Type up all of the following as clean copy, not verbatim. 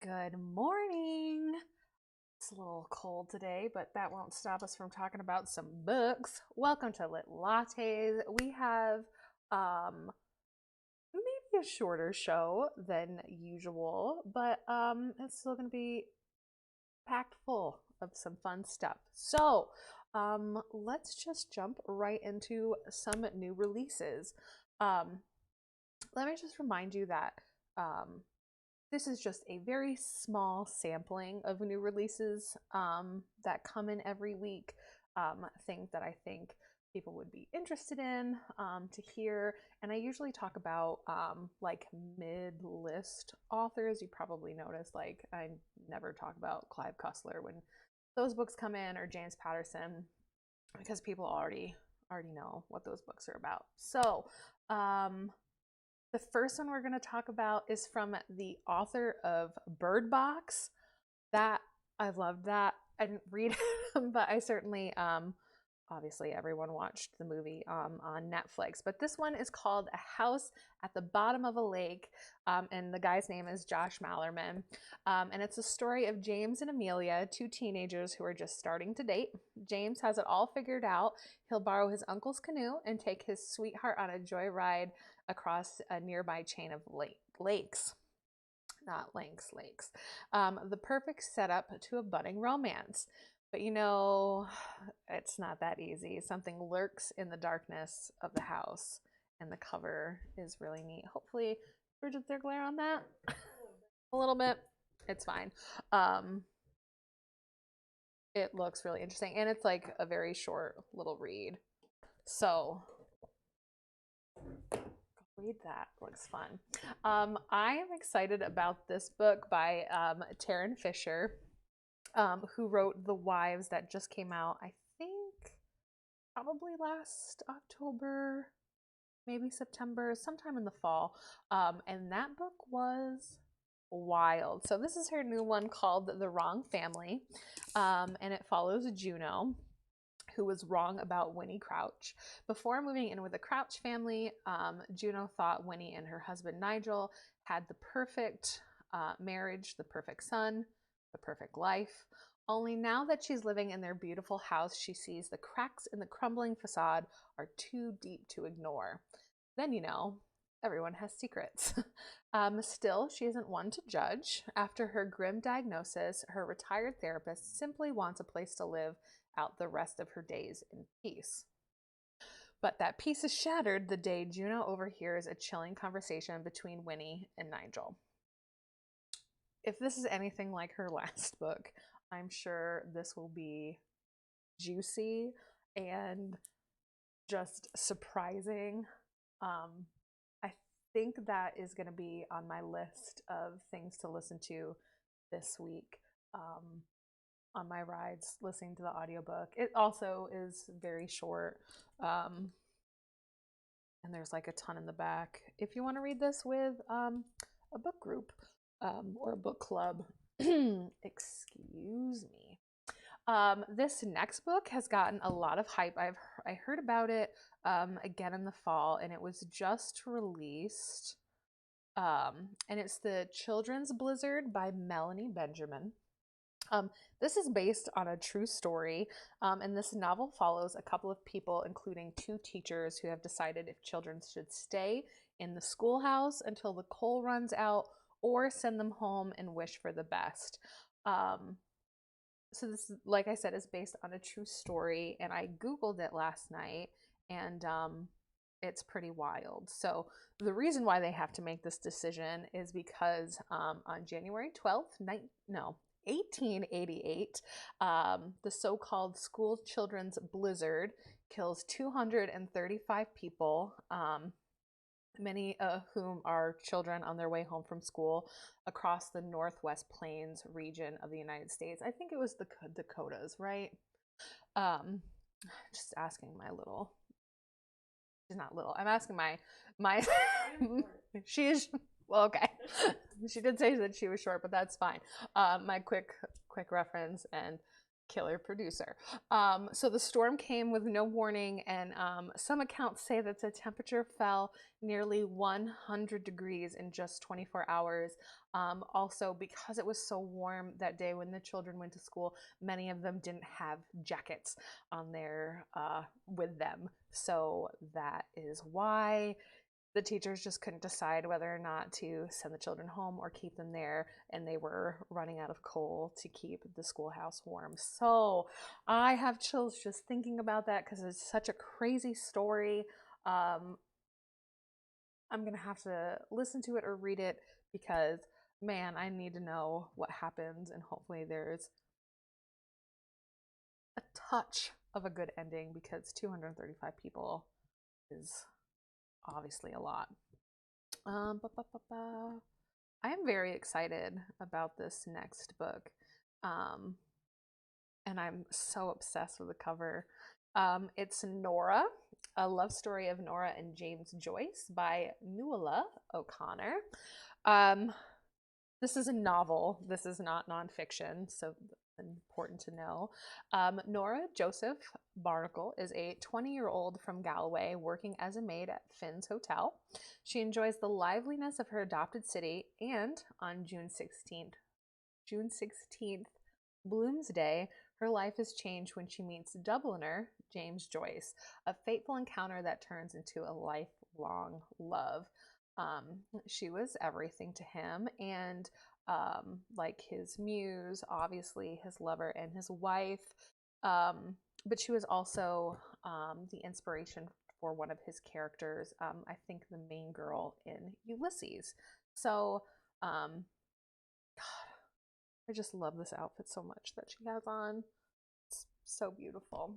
Good morning. It's a little cold today, but that won't stop us from talking about some books. Welcome to Lit Lattes. We have maybe a shorter show than usual, but it's still going to be packed full of some fun stuff. So, let's just jump right into some new releases. Let me just remind you that this is just a very small sampling of new releases that come in every week, things that I think people would be interested in to hear. And I usually talk about like mid-list authors. You probably noticed, like, I never talk about Clive Cussler when those books come in, or James Patterson, because people already know what those books are about. So the first one we're going to talk about is from the author of Bird Box. That, I loved that. I didn't read it, but I certainly, obviously everyone watched the movie on Netflix. But this one is called A House at the Bottom of a Lake, and the guy's name is Josh Mallerman. And it's a story of James and Amelia, two teenagers who are just starting to date. James has it all figured out. He'll borrow his uncle's canoe and take his sweetheart on a joyride across a nearby chain of lakes. Not links, lakes. The perfect setup to a budding romance. But you know, it's not that easy. Something lurks in the darkness of the house, and the cover is really neat. Hopefully, Bridget, there glare on that? A little bit. It's fine. It looks really interesting, and it's like a very short little read. So read that. Looks fun. I am excited about this book by Taryn Fisher, who wrote The Wives, that just came out, I think, probably last October, maybe September, sometime in the fall. And that book was wild. So this is her new one called The Wrong Family, and it follows Juno, who was wrong about Winnie Crouch. Before moving in with the Crouch family, Juno thought Winnie and her husband Nigel had the perfect marriage, the perfect son, the perfect life. Only now that she's living in their beautiful house, she sees the cracks in the crumbling facade are too deep to ignore. Then, you know, everyone has secrets. Still, she isn't one to judge. After her grim diagnosis, her retired therapist simply wants a place to live out the rest of her days in peace. But that peace is shattered the day Juno overhears a chilling conversation between Winnie and Nigel. If this is anything like her last book, I'm sure this will be juicy and just surprising. I think that is going to be on my list of things to listen to this week. On my rides, listening to the audiobook. It also is very short, and there's like a ton in the back if you want to read this with a book group or a book club. Excuse me. This next book has gotten a lot of hype. I heard about it again in the fall, and it was just released, and it's The Children's Blizzard by Melanie Benjamin. This is based on a true story, and this novel follows a couple of people, including two teachers, who have decided if children should stay in the schoolhouse until the coal runs out or send them home and wish for the best. So this, like I said, is based on a true story, and I Googled it last night, and it's pretty wild. So the reason why they have to make this decision is because on January 12th, 1888, the so-called school children's blizzard kills 235 people, many of whom are children on their way home from school, across the Northwest Plains region of the United States. I think it was the Dakotas, right? Just asking my little, she's not little, I'm asking my she is, well, okay. She did say that she was short, but that's fine. My quick reference, and Killer producer. So the storm came with no warning, and some accounts say that the temperature fell nearly 100 degrees in just 24 hours. Also, because it was so warm that day when the children went to school, many of them didn't have jackets on their with them. So that is why the teachers just couldn't decide whether or not to send the children home or keep them there, and they were running out of coal to keep the schoolhouse warm. So I have chills just thinking about that because it's such a crazy story. I'm gonna have to listen to it or read it because, man, I need to know what happens, and hopefully there's a touch of a good ending because 235 people is obviously a lot. I am very excited about this next book. And I'm so obsessed with the cover. It's Nora, a love story of Nora and James Joyce by Nuala O'Connor. This is a novel. This is not nonfiction, so important to know. Nora Joseph Barnacle is a 20-year-old from Galway working as a maid at Finn's Hotel. She enjoys the liveliness of her adopted city, and on June 16th, Bloomsday, her life is changed when she meets Dubliner James Joyce, a fateful encounter that turns into a lifelong love. She was everything to him, and like his muse, obviously his lover and his wife, but she was also the inspiration for one of his characters, I think the main girl in Ulysses. So God, I just love this outfit so much that she has on. It's so beautiful.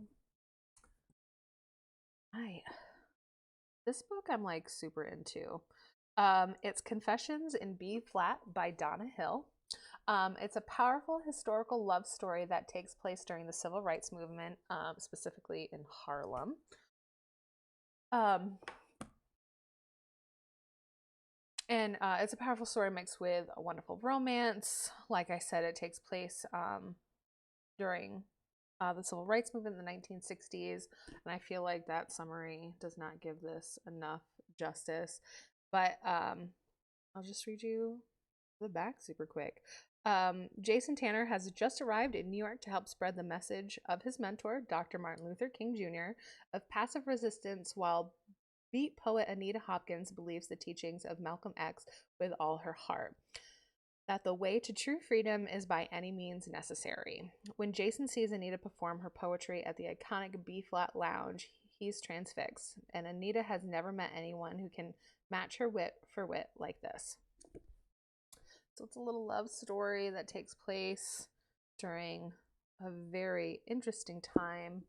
This book I'm like super into. It's Confessions in B Flat by Donna Hill. It's a powerful historical love story that takes place during the civil rights movement, specifically in Harlem. And it's a powerful story mixed with a wonderful romance. Like I said, it takes place during the civil rights movement in the 1960s, and I feel like that summary does not give this enough justice. But I'll just read you the back super quick. Jason Tanner has just arrived in New York to help spread the message of his mentor, Dr. Martin Luther King Jr., of passive resistance, while beat poet Anita Hopkins believes the teachings of Malcolm X with all her heart. That the way to true freedom is by any means necessary. When Jason sees Anita perform her poetry at the iconic B-flat lounge, he's transfixed, and Anita has never met anyone who can match her wit for wit like this. So it's a little love story that takes place during a very interesting time.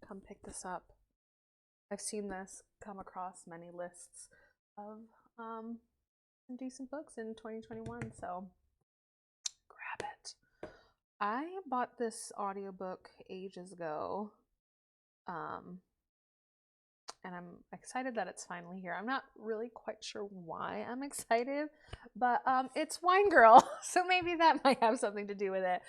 Come pick this up. I've seen this come across many lists of some decent books in 2021, so grab it. I bought this audiobook ages ago, and I'm excited that it's finally here. I'm not really quite sure why I'm excited, but it's Wine Girl, so maybe that might have something to do with it.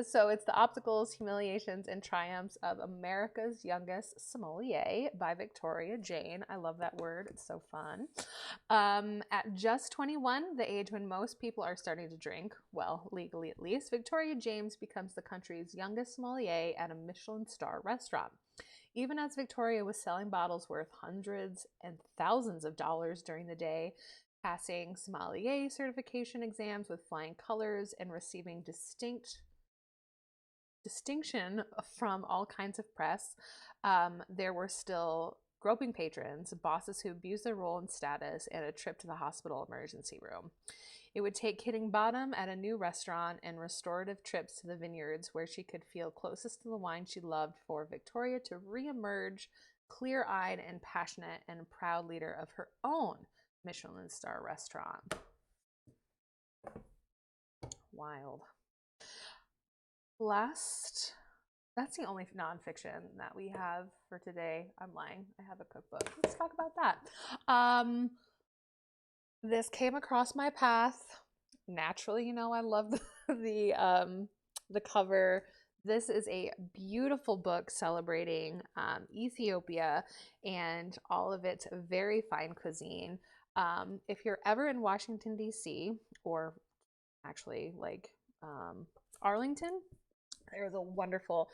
So it's The Obstacles, Humiliations, and Triumphs of America's Youngest Sommelier by Victoria Jane. I love that word. It's so fun. At just 21, the age when most people are starting to drink, well, legally at least, Victoria James becomes the country's youngest sommelier at a Michelin star restaurant. Even as Victoria was selling bottles worth hundreds and thousands of dollars during the day, passing sommelier certification exams with flying colors, and receiving distinction from all kinds of press, there were still groping patrons, bosses who abused their role and status, and a trip to the hospital emergency room. It would take hitting bottom at a new restaurant and restorative trips to the vineyards where she could feel closest to the wine she loved for Victoria to re-emerge clear-eyed and passionate and proud leader of her own Michelin star restaurant. Wild. That's the only nonfiction that we have for today. I'm lying. I have a cookbook. Let's talk about that. This came across my path naturally. You know, I love the cover. This is a beautiful book celebrating Ethiopia and all of its very fine cuisine. If you're ever in Washington, D.C., or actually like Arlington, there's a wonderful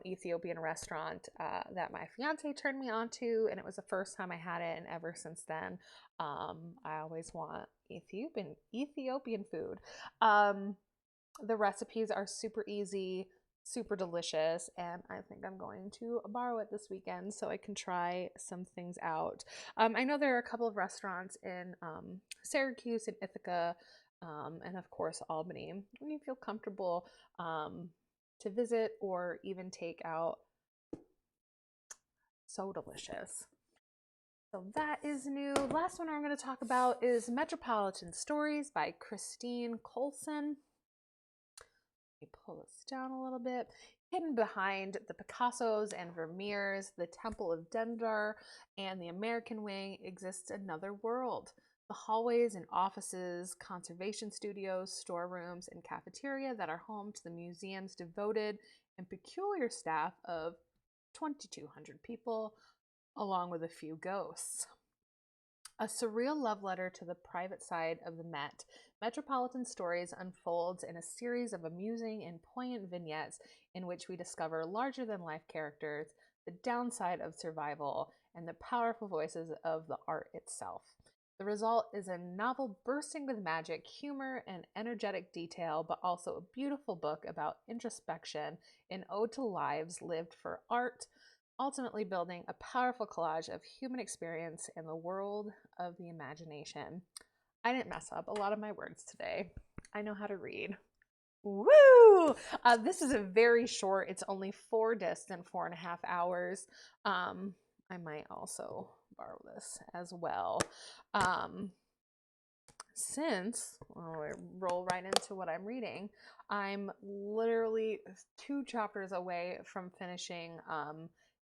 Ethiopian restaurant that my fiance turned me on to, and it was the first time I had it, and ever since then, I always want Ethiopian food. Um, the recipes are super easy, super delicious, and I think I'm going to borrow it this weekend so I can try some things out. I know there are a couple of restaurants in Syracuse and Ithaca, and of course Albany. When you feel comfortable to visit or even take out, so delicious. So that is new. Last one I'm going to talk about is Metropolitan Stories by Christine Colson. Let me pull this down a little bit. Hidden behind the Picassos and Vermeers, the Temple of Dendar, and the American Wing exists another world. The hallways and offices, conservation studios, storerooms, and cafeteria that are home to the museum's devoted and peculiar staff of 2,200 people, along with a few ghosts. A surreal love letter to the private side of the Met, Metropolitan Stories unfolds in a series of amusing and poignant vignettes in which we discover larger than life characters, the downside of survival, and the powerful voices of the art itself. The result is a novel bursting with magic, humor, and energetic detail, but also a beautiful book about introspection, an ode to lives lived for art, ultimately building a powerful collage of human experience in the world of the imagination. I didn't mess up a lot of my words today. I know how to read. Woo! This is a very short, it's only 4 discs and 4.5 hours. I might also borrow this as well. Since I roll right into what I'm reading, I'm literally 2 chapters away from finishing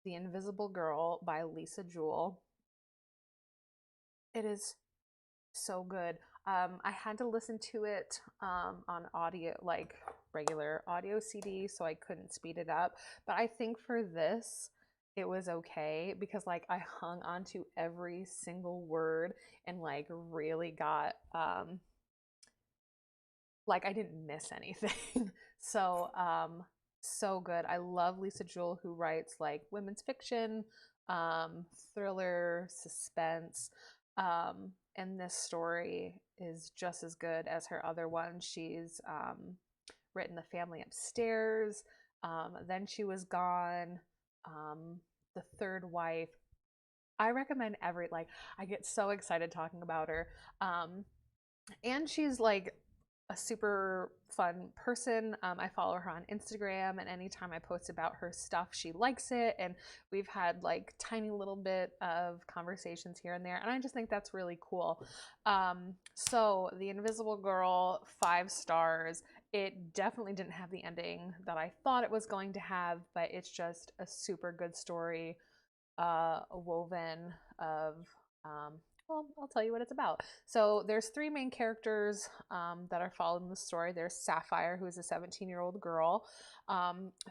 The Invisible Girl by Lisa Jewell. It is so good. I had to listen to it on audio, like regular audio CD, so I couldn't speed it up. But I think for this, it was okay because like I hung on to every single word and like really got like I didn't miss anything. So so good. I love Lisa Jewell, who writes like women's fiction, thriller, suspense. And this story is just as good as her other one. She's written The Family Upstairs, Then She Was Gone, The Third Wife. I recommend like, I get so excited talking about her. And she's like a super fun person. I follow her on Instagram, and anytime I post about her stuff, she likes it. And we've had like tiny little bit of conversations here and there, and I just think that's really cool. So The Invisible Girl, 5 stars. It definitely didn't have the ending that I thought it was going to have, but it's just a super good story, woven of well, I'll tell you what it's about. So there's 3 main characters that are followed in the story. There's Sapphire, who is a 17-year-old girl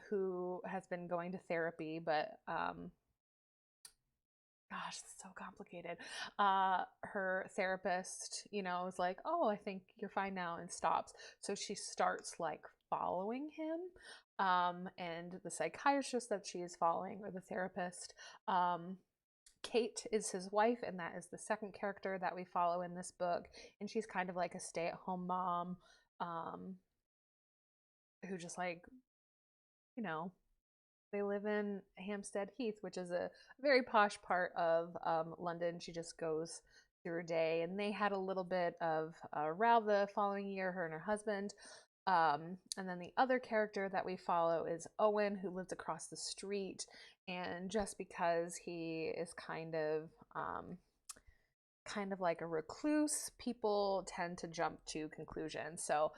who has been going to therapy, but gosh, it's so complicated. Her therapist, is like, "Oh, I think you're fine now," and stops. So she starts like following him. And the psychiatrist that she is following, or the therapist, Kate is his wife, and that is the second character that we follow in this book. And she's kind of like a stay-at-home mom, who just like, you know, they live in Hampstead Heath, which is a very posh part of London. She just goes through her day, and they had a little bit of a row the following year, her and her husband. And then the other character that we follow is Owen, who lives across the street. And just because he is kind of like a recluse, people tend to jump to conclusions. So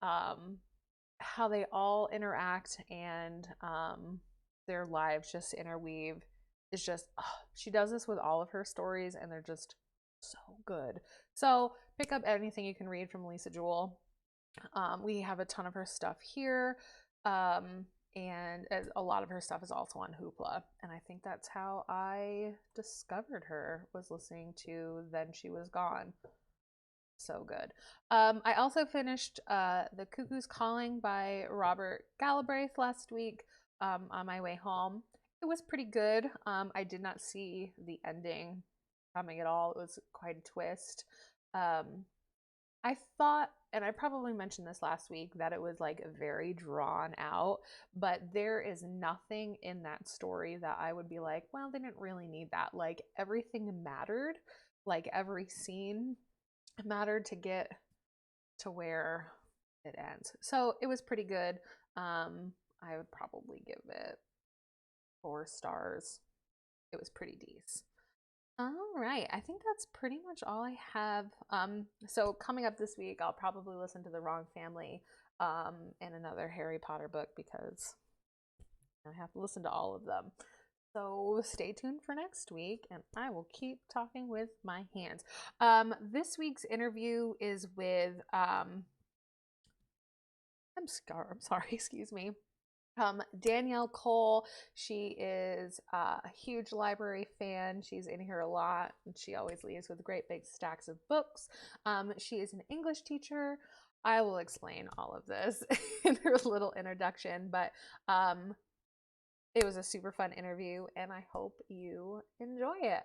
how they all interact and their lives just interweave is just, she does this with all of her stories, and they're just so good. So pick up anything you can read from Lisa Jewell. We have a ton of her stuff here. And a lot of her stuff is also on Hoopla. And I think that's how I discovered her, was listening to Then She Was Gone. So good. I also finished The Cuckoo's Calling by Robert Galbraith last week on my way home. It was pretty good. I did not see the ending coming at all. It was quite a twist. I thought, and I probably mentioned this last week, that it was like very drawn out, but there is nothing in that story that I would be like, well, they didn't really need that. Like everything mattered, like every scene mattered to get to where it ends. So it was pretty good. I would probably give it 4 stars. It was pretty decent. All right, I think that's pretty much all I have. So coming up this week, I'll probably listen to The Wrong Family, and another Harry Potter book, because I have to listen to all of them. So stay tuned for next week, and I will keep talking with my hands. This week's interview is with I'm sorry, excuse me. Danielle Cole. She is a huge library fan. She's in here a lot, and she always leaves with great big stacks of books. She is an English teacher. I will explain all of this in her little introduction, but it was a super fun interview, and I hope you enjoy it.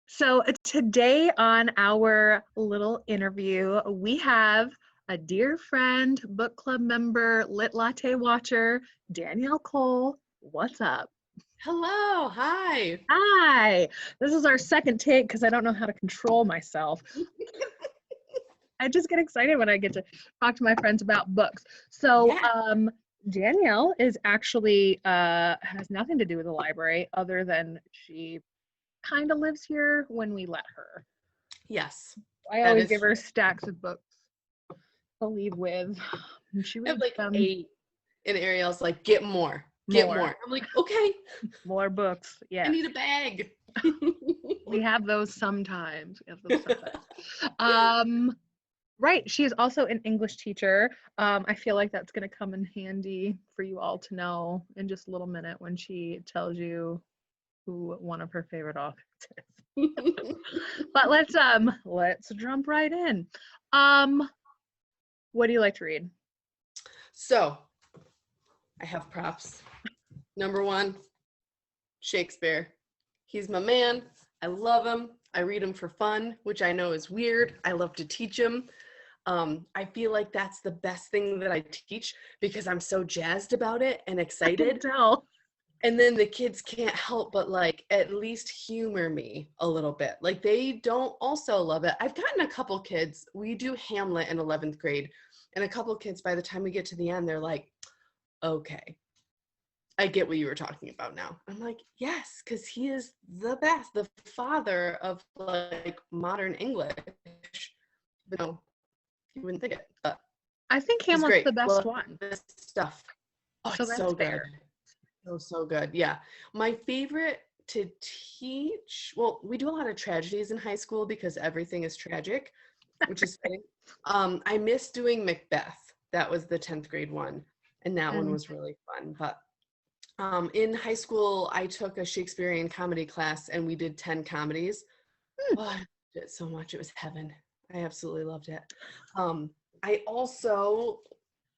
So today on our little interview, we have a dear friend, book club member, Lit Latte watcher, Danielle Cole. What's up? Hello, hi. Hi. This is our second take because I don't know how to control myself. I just get excited when I get to talk to my friends about books. So, Yeah. Danielle is actually has nothing to do with the library other than she kind of lives here when we let her. Yes, I that always is give her true. stacks of books to leave with. And she I have reads like them 8, and Ariel's like, get more, get more. more. I'm like, okay, More books. I Yes. need a bag. We have those sometimes. Right. She is also an English teacher. I feel like that's going to come in handy for you all to know in just a little minute when she tells you who one of her favorite authors is. But let's jump right in. What do you like to read? So, I have props. Number 1, Shakespeare. He's my man. I love him. I read him for fun, which I know is weird. I love to teach him. I feel like that's the best thing that I teach because I'm so jazzed about it and I can excited. tell. And then the kids can't help but like at least humor me a little bit. Like they don't also love it. I've gotten a couple kids. We do Hamlet in 11th grade, and a couple kids by the time we get to the end, they're like, "Okay, I get what you were talking about now." I'm like, "Yes, because he is the best, the father of like modern English." But no, you wouldn't think it. But I think he's Hamlet's great. the best Love one. this stuff. Oh, So it's that's so good. fair. So good. Yeah. My favorite to teach, well, we do a lot of tragedies in high school because everything is tragic, which is funny. I miss doing Macbeth. That was the 10th grade one, and that one was really fun. But in high school, I took a Shakespearean comedy class, and we did 10 comedies. Oh, I loved it so much. It was heaven. I absolutely loved it. I also,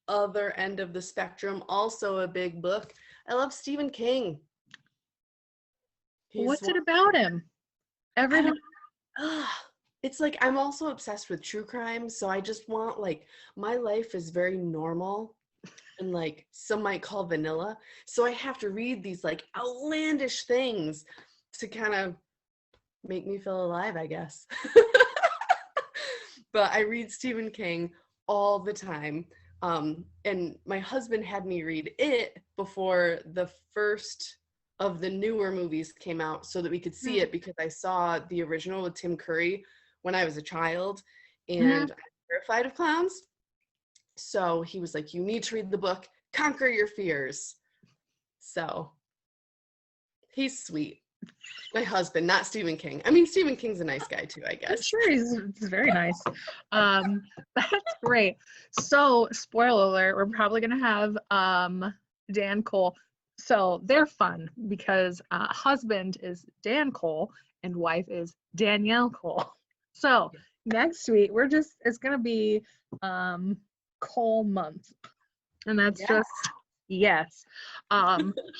other end of the spectrum, also a big book. I love Stephen King. What's it about him? Everybody. It's like I'm also obsessed with true crime, so I just want like my life is very normal and like some might call vanilla. So I have to read these like outlandish things to kind of make me feel alive, I guess. But I read Stephen King all the time. And my husband had me read it before the first of the newer movies came out so that we could see it, because I saw the original with Tim Curry when I was a child and I'm terrified of clowns. So he was like, you need to read the book, conquer your fears. So he's sweet. My husband, not Stephen King. I mean, Stephen King's a nice guy too, I I'm guess. sure he's very nice. That's great. So, spoiler alert, we're probably gonna have Dan Cole. So they're fun because husband is Dan Cole and wife is Danielle Cole. So next week it's gonna be Cole month. And that's just yes.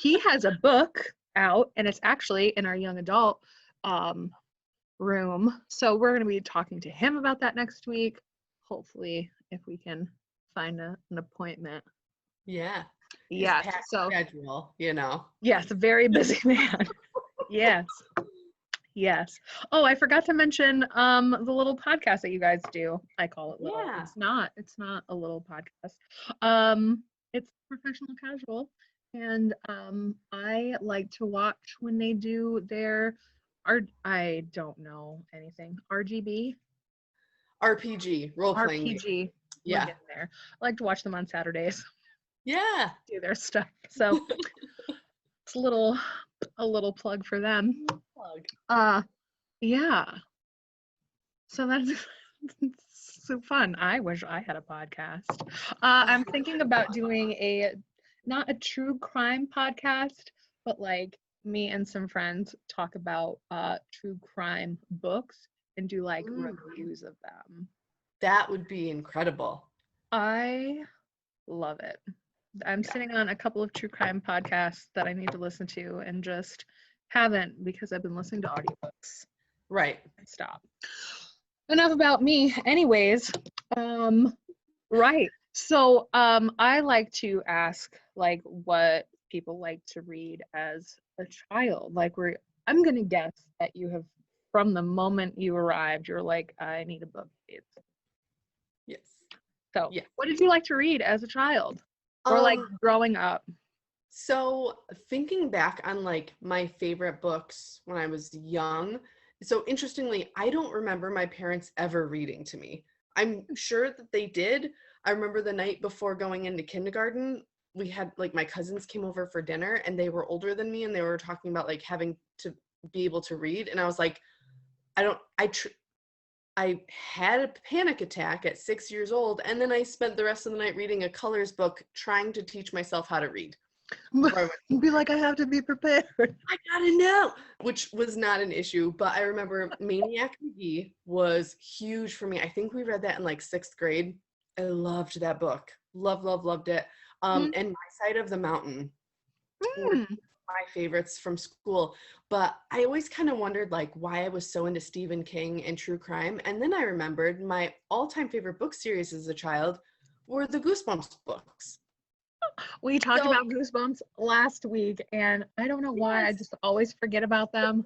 He has a book out and it's actually in our young adult room. So we're going to be talking to him about that next week. Hopefully, if we can find an appointment. Yeah. Yeah. So schedule, you know. yes, a very busy man. Yes. Yes. Oh, I forgot to mention the little podcast that you guys do. I call it little. Yeah. It's not a little podcast. It's professional casual. And I like to watch when they do their I don't know anything. RGB? RPG, role playing. RPG. Yeah. We're getting there. I like to watch them on Saturdays. Yeah. Do their stuff. So it's a little plug for them. Yeah. So that's so fun. I wish I had a podcast. I'm thinking about doing not a true crime podcast, but like me and some friends talk about true crime books and do like reviews of them. That would be incredible. I love it. I'm sitting on a couple of true crime podcasts that I need to listen to and just haven't because I've been listening to audiobooks. Right. Stop. Enough about me. Anyways, right. So I like to ask like what people like to read as a child. Like I'm gonna guess that you have from the moment you arrived, you're like, I need a book. Yes. So what did you like to read as a child? Or like growing up? So thinking back on like my favorite books when I was young, so interestingly, I don't remember my parents ever reading to me. I'm sure that they did. I remember the night before going into kindergarten, we had like my cousins came over for dinner and they were older than me and they were talking about like having to be able to read. And I was like, I had a panic attack at 6 years old, and then I spent the rest of the night reading a colors book trying to teach myself how to read. Be like, I have to be prepared. I gotta know, which was not an issue, but I remember Maniac McGee was huge for me. I think we read that in like 6th grade. I loved that book. Loved it. And My Side of the Mountain. My favorites from school, but I always kind of wondered like why I was so into Stephen King and true crime. And then I remembered my all-time favorite book series as a child were the Goosebumps books. We talked about Goosebumps last week and I don't know why I just always forget about them.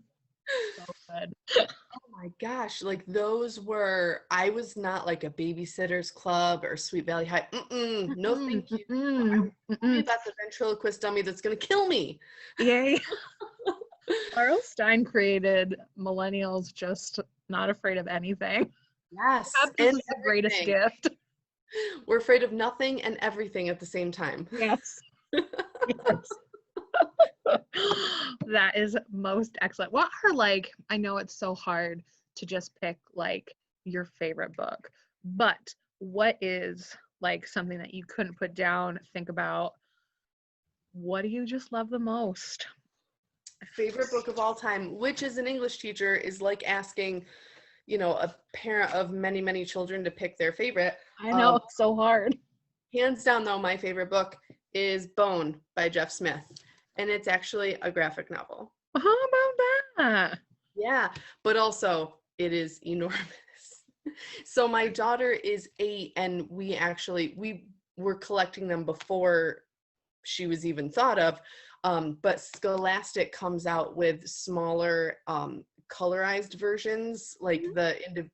So good. Oh my gosh, like I was not like a Babysitter's Club or Sweet Valley High. No thank you. I'm about the ventriloquist dummy that's gonna kill me. Yay. R.L. Stein created millennials just not afraid of anything. Yes. This is the greatest gift. We're afraid of nothing and everything at the same time. Yes. Yes. That is most excellent. What are like, I know it's so hard to just pick like your favorite book, but what is like something that you couldn't put down, think about, what do you just love the most? Favorite book of all time, which as an English teacher is like asking, a parent of many, many children to pick their favorite. I know, it's so hard. Hands down though, my favorite book is Bone by Jeff Smith. And it's actually a graphic novel. How about that? Yeah, but also it is enormous. So my daughter is 8 and we were collecting them before she was even thought of. But Scholastic comes out with smaller colorized versions, like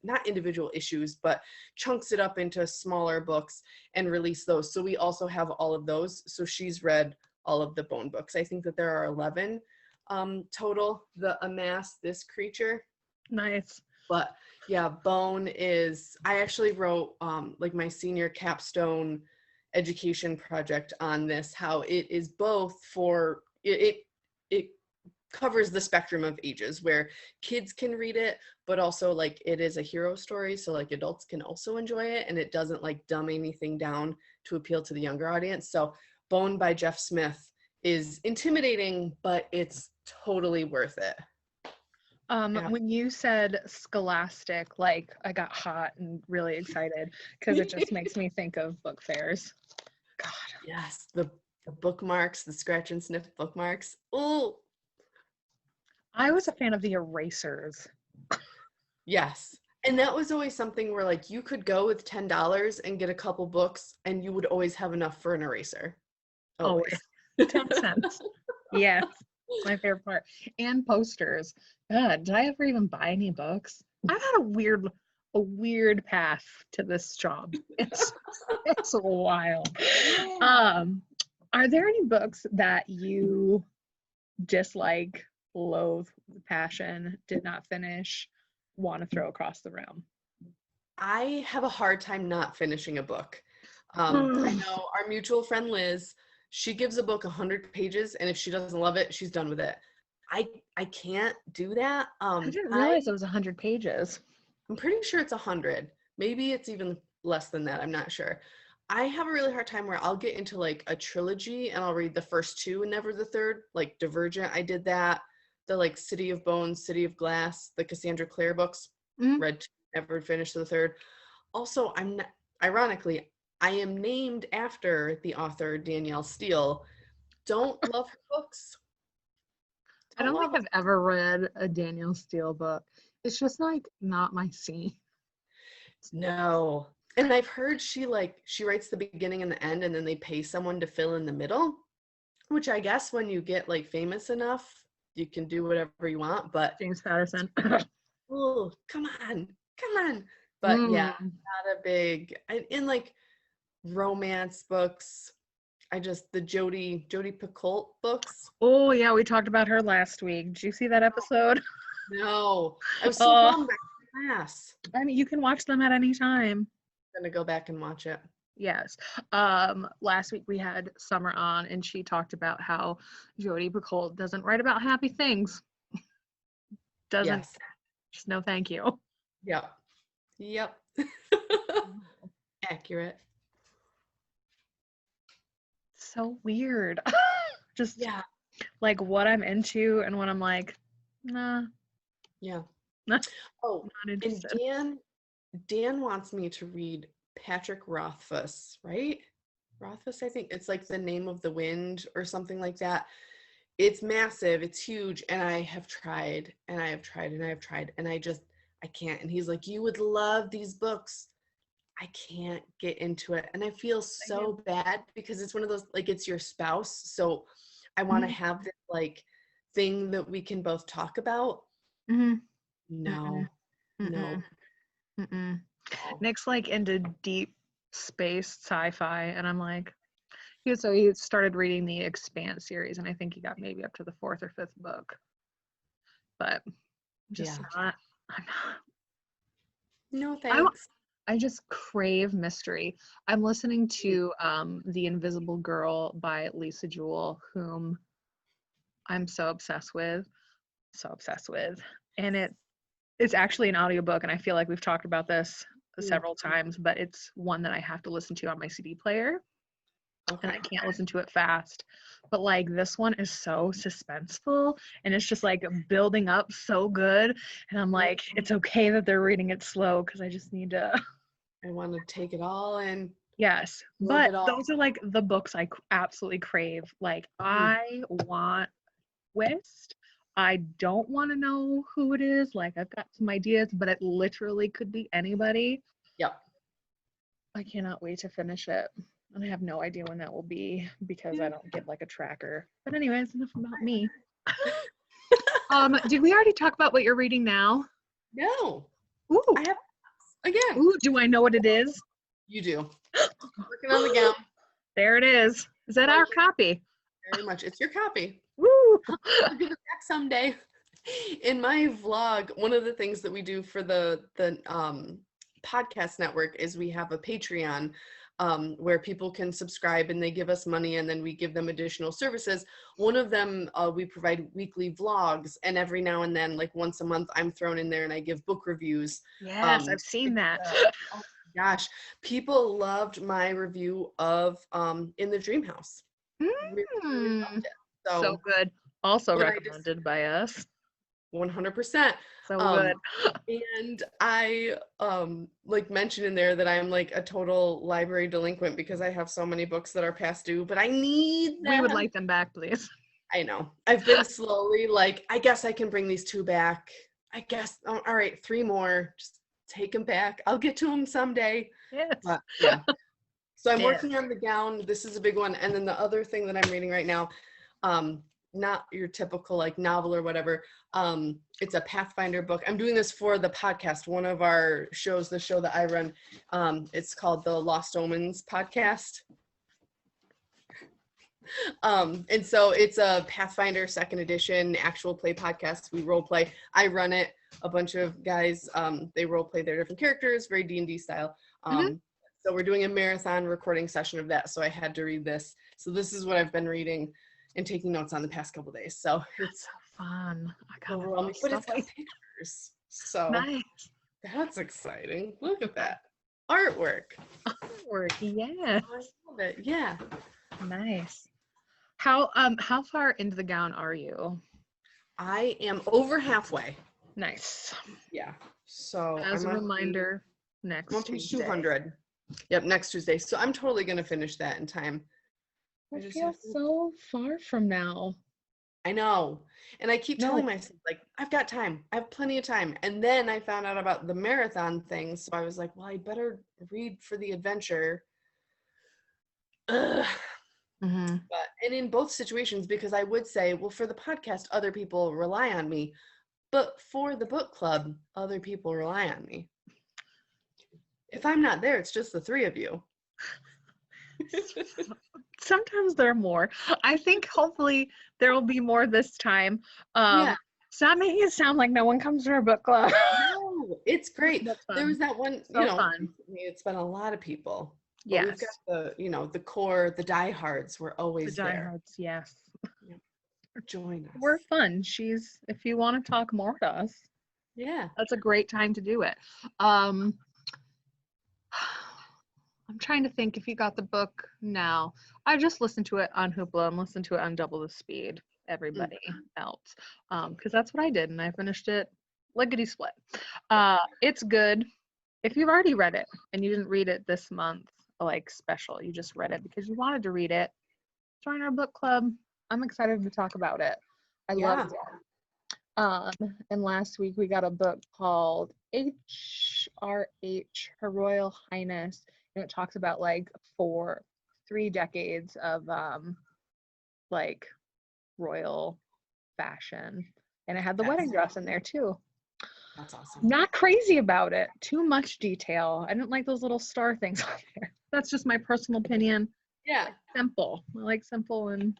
not individual issues, but chunks it up into smaller books and release those. So we also have all of those. So she's read all of the Bone books. I think that there are 11 total. The Amass This Creature. Nice. But yeah, Bone is, I actually wrote like my senior capstone education project on this, how it is both for, it covers the spectrum of ages where kids can read it, but also like it is a hero story, so like adults can also enjoy it, and it doesn't like dumb anything down to appeal to the younger audience. So Bone by Jeff Smith is intimidating, but it's totally worth it. Yeah. When you said scholastic, like I got hot and really excited because it just makes me think of book fairs. God. Yes, the bookmarks, the scratch and sniff bookmarks. Oh, I was a fan of the erasers. yes. And that was always something where like you could go with $10 and get a couple books and you would always have enough for an eraser. Always. 10 cents. Yes. My favorite part. And posters. God, did I ever even buy any books? I've had a weird path to this job. It's wild. Are there any books that you dislike, loathe, passion, did not finish, want to throw across the room? I have a hard time not finishing a book. I know our mutual friend Liz, she gives a book 100 pages, and if she doesn't love it, she's done with it. I can't do that. I didn't realize it was 100 pages. I'm pretty sure it's 100. Maybe it's even less than that. I'm not sure. I have a really hard time where I'll get into like a trilogy and I'll read the first two and never the third. Like Divergent, I did that. The like City of Bones, City of Glass, the Cassandra Clare books, read two, never finished the third. Also, I'm not, ironically, I am named after the author Danielle Steele. Don't love her books. I don't think I've ever read a Danielle Steele book. It's just like not my scene. No. And I've heard she writes the beginning and the end and then they pay someone to fill in the middle, which I guess when you get like famous enough, you can do whatever you want, but James Patterson. oh, come on. But yeah, not a big, in like romance books, the Jodi Picoult books. Oh yeah, we talked about her last week. Did you see that episode? No, I was so bummed back in class. I mean, you can watch them at any time. I'm gonna go back and watch it. Yes. Last week we had Summer on, and she talked about how Jodi Picoult doesn't write about happy things. Doesn't. Yes. Just no, thank you. Yep. Accurate. So weird. Just yeah, like what I'm into and what I'm like, nah. Yeah. Oh, not interested. And Dan wants me to read Patrick Rothfuss, right? Rothfuss, I think it's like the name of the wind or something like that. It's massive, it's huge, and I have tried and I have tried and I have tried and I can't. And he's like, you would love these books. I can't get into it. And I feel so bad because it's one of those, like, it's your spouse. So I want to have this like thing that we can both talk about. No. Nick's like into deep space sci-fi, and I'm like, he started reading the Expanse series, and I think he got maybe up to the 4th or 5th book. But just not. I'm not. No thanks. I just crave mystery. I'm listening to The Invisible Girl by Lisa Jewell, whom I'm so obsessed with. And it's actually an audiobook, and I feel like we've talked about this several times, but it's one that I have to listen to on my CD player. Okay. And I can't listen to it fast. But like this one is so suspenseful, and it's just like building up so good. And I'm like, it's okay that they're reading it slow because I just need to. I want to take it all in. Yes, but those are like the books I absolutely crave. Like I want twist. I don't want to know who it is. Like I've got some ideas, but it literally could be anybody. Yep. I cannot wait to finish it. And I have no idea when that will be because I don't get like a tracker. But anyways, enough about me. Did we already talk about what you're reading now? No. Ooh. I have again. Ooh, do I know what it is? You do. Working on the gown. There it is. Is that our copy? Very much. It's your copy. Woo! I'll give it back someday. In my vlog, one of the things that we do for the podcast network is we have a Patreon. where people can subscribe and they give us money and then we give them additional services. One of them, we provide weekly vlogs, and every now and then, like once a month, I'm thrown in there and I give book reviews. Yes, I've seen that. Oh my gosh, people loved my review of In the Dream House. Really loved it. So good. Also what I recommended by us. 100%. So good. And I like mentioned in there that I'm like a total library delinquent because I have so many books that are past due, but I need them. We would like them back, please. I know. I've been slowly like, I guess I can bring these 2 back. I guess, all right, 3 more. Just take them back. I'll get to them someday. Yes. But, yeah. So I'm Yes. working on the gown. This is a big one. And then the other thing that I'm reading right now, not your typical like novel or whatever. It's a Pathfinder book. I'm doing this for the podcast. One of our shows, the show that I run, it's called the Lost Omens podcast. And so it's a Pathfinder 2nd edition actual play podcast. We role play. I run it. A bunch of guys, they role play their different characters, very D&D style. So we're doing a marathon recording session of that. So I had to read this. So this is what I've been reading and taking notes on the past couple days. So it's so fun. overwhelming, but it's got pictures. So nice. That's exciting. Look at that. Artwork. Artwork, yes. I love it. Yeah. Nice. How far into the gown are you? I am over halfway. Nice. Yeah. So as a reminder, next Tuesday. 200. Yep, next Tuesday. So I'm totally gonna finish that in time. I just feel so far from now. I know. And I keep telling myself, like, I've got time. I have plenty of time. And then I found out about the marathon thing. So I was like, well, I better read for the adventure. Ugh. But, and in both situations, because I would say, well, for the podcast, other people rely on me. But for the book club, other people rely on me. If I'm not there, it's just the 3 of you. Sometimes there are more. I think hopefully there will be more this time. Stop making it sound like no one comes to our book club. No, it's great. There was that one, fun. It's been a lot of people. Yes. We've got the core, the diehards were always there. Diehards, yes. Join us. We're fun. If you want to talk more to us, that's a great time to do it. I'm trying to think if you got the book now. I just listened to it on Hoopla and listened to it on double the speed, everybody else. Because that's what I did, and I finished it lickety split. It's good. If you've already read it and you didn't read it this month, like special, you just read it because you wanted to read it, join our book club. I'm excited to talk about it. I loved it. And last week we got a book called HRH, Her Royal Highness. And it talks about like 3 decades of like royal fashion. And it had the wedding dress in there too. That's awesome. Not crazy about it. Too much detail. I didn't like those little star things on there. That's just my personal opinion. Yeah. Simple. I like simple, and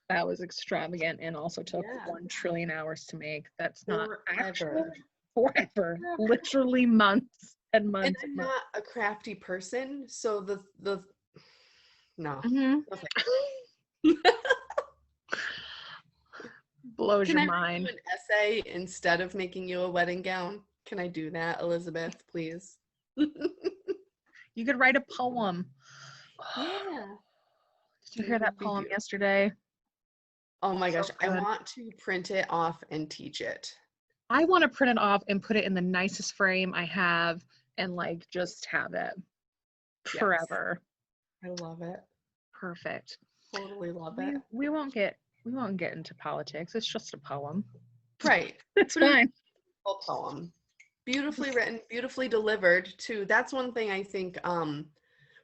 that was extravagant and also took 1 trillion hours to make. That's not actual forever. Literally months. And I'm not a crafty person, so the no. Blows your mind. Can I do an essay instead of making you a wedding gown? Can I do that, Elizabeth, please? You could write a poem. Yeah. Did you hear that poem yesterday? Oh my gosh, I want to print it off and teach it. I want to print it off and put it in the nicest frame I have and like just have it forever. I love it. Perfect. Totally love it. We won't get into politics. It's just a poem. Right. It's fine. A poem. Beautifully written, beautifully delivered too. That's one thing I think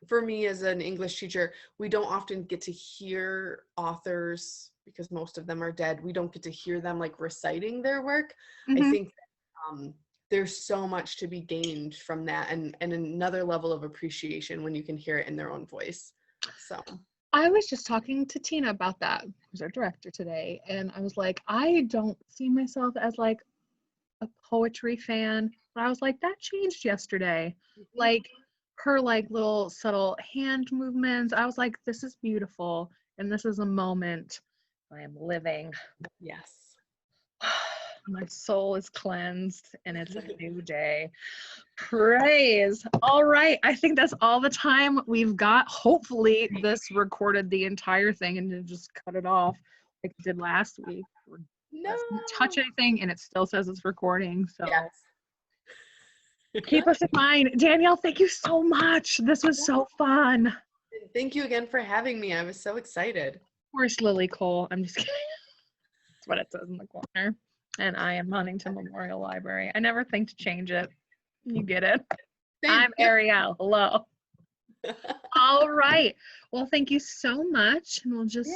for me as an English teacher, we don't often get to hear authors, because most of them are dead. We don't get to hear them like reciting their work. I think there's so much to be gained from that, and another level of appreciation when you can hear it in their own voice. So I was just talking to Tina about that, who's our director today, and I was like, I don't see myself as like a poetry fan, but I was like, that changed yesterday. Like her like little subtle hand movements. I was like, this is beautiful. And this is a moment I am living. Yes. My soul is cleansed and it's a new day. Praise. All right. I think that's all the time we've got. Hopefully this recorded the entire thing and didn't just cut it off like it did last week. No. Doesn't touch anything and it still says it's recording. So Yes. keep us in mind. Danielle, thank you so much. This was so fun. Thank you again for having me. I was so excited. Where's Lily Cole? I'm just kidding. That's what it says in the corner. And I am Huntington Memorial Library. I never think to change it. You get it. I'm Ariel. Hello. All right. Well, thank you so much. And we'll just